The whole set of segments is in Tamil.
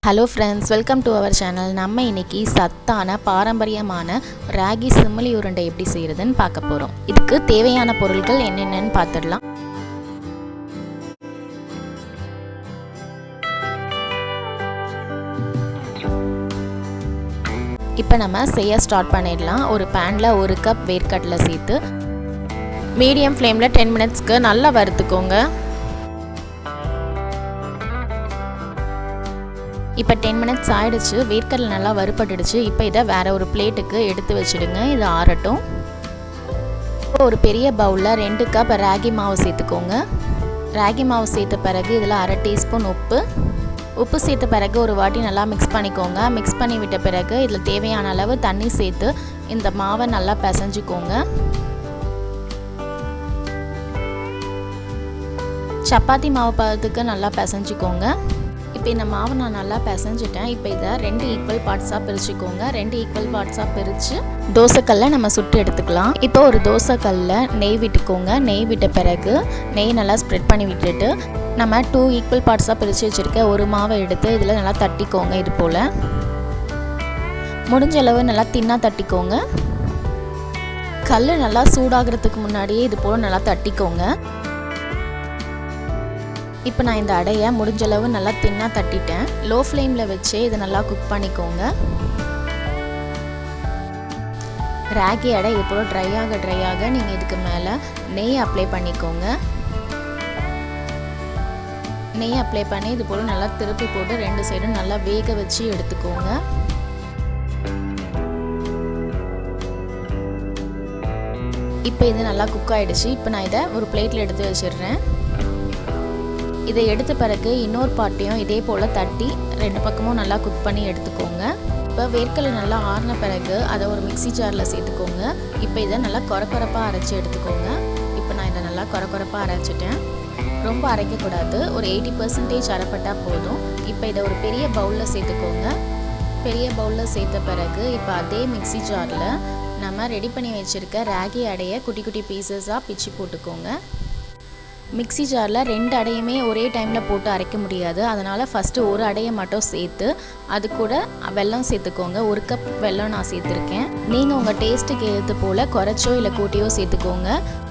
Hello friends, welcome to our channel. நம்ம இன்னைக்கு சத்தான பாரம்பரியமான ராகி சிம்மலி உருண்டை எப்படி செய்யறதுன்னு பார்க்க போறோம். இதுக்கு தேவையான பொருட்கள் என்னென்னன்னு பார்த்துடலாம். இப்போ நம்ம செய்ய ஸ்டார்ட் பண்ணிடலாம். ஒரு பேன்ல 1 கப் வேர்க்கடலை சேர்த்து மீடியம் ஃப்ளேம்ல 10 மினிட்ஸ்க்கு நல்லா வறுத்துக்கோங்க. இப்போ 10 மினிட்ஸ் ஆயிடுச்சு. வேர்க்கடலை நல்லா வறுபட்டுடுச்சு. இப்போ இதை வேற ஒரு பிளேட்டுக்கு எடுத்து வச்சிடுங்க. இது ஆறட்டும். இப்போ ஒரு பெரிய பவுலில் 2 கப் ராகி மாவு சேர்த்துக்கோங்க. ராகி மாவு சேர்த்த பிறகு இதில் 1/2 டீஸ்பூன் உப்பு சேர்த்த பிறகு ஒரு வாட்டி நல்லா மிக்ஸ் பண்ணிக்கோங்க. மிக்ஸ் பண்ணி விட்ட பிறகு இதில் தேவையான அளவு தண்ணி சேர்த்து இந்த மாவை நல்லா பிசைஞ்சுக்கோங்க. சப்பாத்தி மாவு பதத்துக்கு நல்லா பிசைஞ்சுக்கோங்க. இப்போ இந்த மாவை நான் நல்லா பிசைஞ்சிட்டேன். இப்போ இதை 2 ஈக்குவல் பார்ட்ஸாக பிரிச்சுக்கோங்க. 2 ஈக்குவல் பார்ட்ஸாக பிரித்து தோசைக்கல்லை நம்ம சுட்டு எடுத்துக்கலாம். இப்போ ஒரு தோசைக்கல்லில் நெய் விட்டுக்கோங்க. நெய் விட்ட பிறகு நெய் நல்லா ஸ்ப்ரெட் பண்ணி விட்டுட்டு நம்ம 2 ஈக்குவல் பார்ட்ஸாக பிரித்து வச்சுருக்க ஒரு மாவை எடுத்து இதில் நல்லா தட்டிக்கோங்க. இது போல் முடிஞ்ச அளவு நல்லா தின்னாக தட்டிக்கோங்க. கல் நல்லா சூடாகிறதுக்கு முன்னாடியே இது போல் நல்லா தட்டிக்கோங்க. இப்போ நான் இந்த அடையை முடிஞ்சளவு நல்லா தின்னாக தட்டிட்டேன். லோ ஃப்ளேமில் வச்சு இதை நல்லா குக் பண்ணிக்கோங்க. ராகி அடை இது போல் ட்ரை ஆக நீங்கள் இதுக்கு மேலே நெய் அப்ளை பண்ணிக்கோங்க. நெய் அப்ளை பண்ணி இது போல் நல்லா திருப்பி போட்டு 2 சைடும் நல்லா வேக வச்சு எடுத்துக்கோங்க. இப்போ இது நல்லா குக் ஆகிடுச்சு. இப்போ நான் இதை ஒரு பிளேட்டில் எடுத்து வச்சிடுறேன். இதை எடுத்த பிறகு இன்னொரு பாட்டையும் இதே போல் தட்டி 2 பக்கமும் நல்லா குக் பண்ணி எடுத்துக்கோங்க. இப்போ வேர்க்கடலை நல்லா ஆறின பிறகு அதை ஒரு மிக்ஸி ஜாரில் சேர்த்துக்கோங்க. இப்போ இதை நல்லா கொரப்பாக அரைச்சி எடுத்துக்கோங்க. இப்போ நான் இதை நல்லா கொரப்பாக அரைச்சிட்டேன். ரொம்ப அரைக்கக்கூடாது. ஒரு 80% அரைப்பட்டால் போதும். இப்போ இதை ஒரு பெரிய பவுலில் சேர்த்துக்கோங்க. பெரிய பவுலில் சேர்த்த பிறகு இப்போ அதே மிக்ஸி ஜாரில் நம்ம ரெடி பண்ணி வச்சுருக்க ராகி அடையை குட்டி குட்டி பீசஸாக பிச்சு போட்டுக்கோங்க. மிக்ஸி ஜாரில் 2 அடையுமே ஒரே டைமில் போட்டு அரைக்க முடியாது. அதனால் ஃபஸ்ட்டு ஒரு அடையை மட்டும் சேர்த்து அது கூட வெல்லம் சேர்த்துக்கோங்க. 1 கப் வெல்லம் நான் சேர்த்துருக்கேன். நீங்கள் உங்கள் டேஸ்ட்டுக்கு ஏற்ற போல் குறைச்சோ இல்லை கூட்டியோ சேர்த்துக்கோங்க.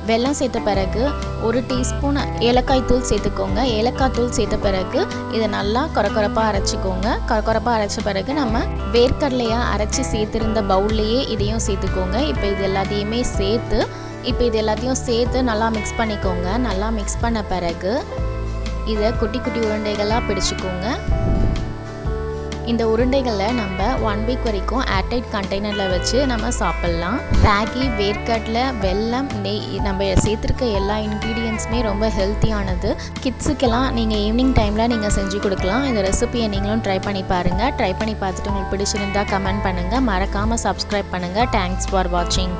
வெல்லம் சேர்த்த பிறகு 1 டீஸ்பூன் ஏலக்காய் தூள் சேர்த்துக்கோங்க. ஏலக்காய் தூள் சேர்த்த பிறகு இதை நல்லா கொரப்பாக அரைச்சிக்கோங்க. கொரப்பாக அரைச்ச பிறகு நம்ம வேர்க்கடலையாக அரைச்சி சேர்த்துருந்த பவுல்லையே இதையும் சேர்த்துக்கோங்க. இப்போ இது எல்லாத்தையுமே சேர்த்து நல்லா மிக்ஸ் பண்ணிக்கோங்க. நல்லா மிக்ஸ் பண்ண பிறகு இதை குட்டி குட்டி உருண்டைகளாக பிடிச்சிக்கோங்க. இந்த உருண்டைகளை நம்ம 1 வீக் வரைக்கும் ஏர்டைட் கண்டெய்னரில் வச்சு நம்ம சாப்பிட்லாம். ராகி, வேர்க்கடலை, வெல்லம், நெய் நம்ம சேர்த்துருக்க எல்லா இன்க்ரீடியன்ஸுமே ரொம்ப ஹெல்த்தியானது. கிட்ஸுக்கெல்லாம் நீங்கள் ஈவினிங் டைமில் நீங்கள் செஞ்சு கொடுக்கலாம். இந்த ரெசிபியை நீங்களும் ட்ரை பண்ணி பாருங்கள். ட்ரை பண்ணி பார்த்துட்டு உங்களுக்கு பிடிச்சிருந்தால் கமெண்ட் பண்ணுங்கள். மறக்காமல் சப்ஸ்கிரைப் பண்ணுங்கள். தேங்க்ஸ் ஃபார் வாட்சிங்.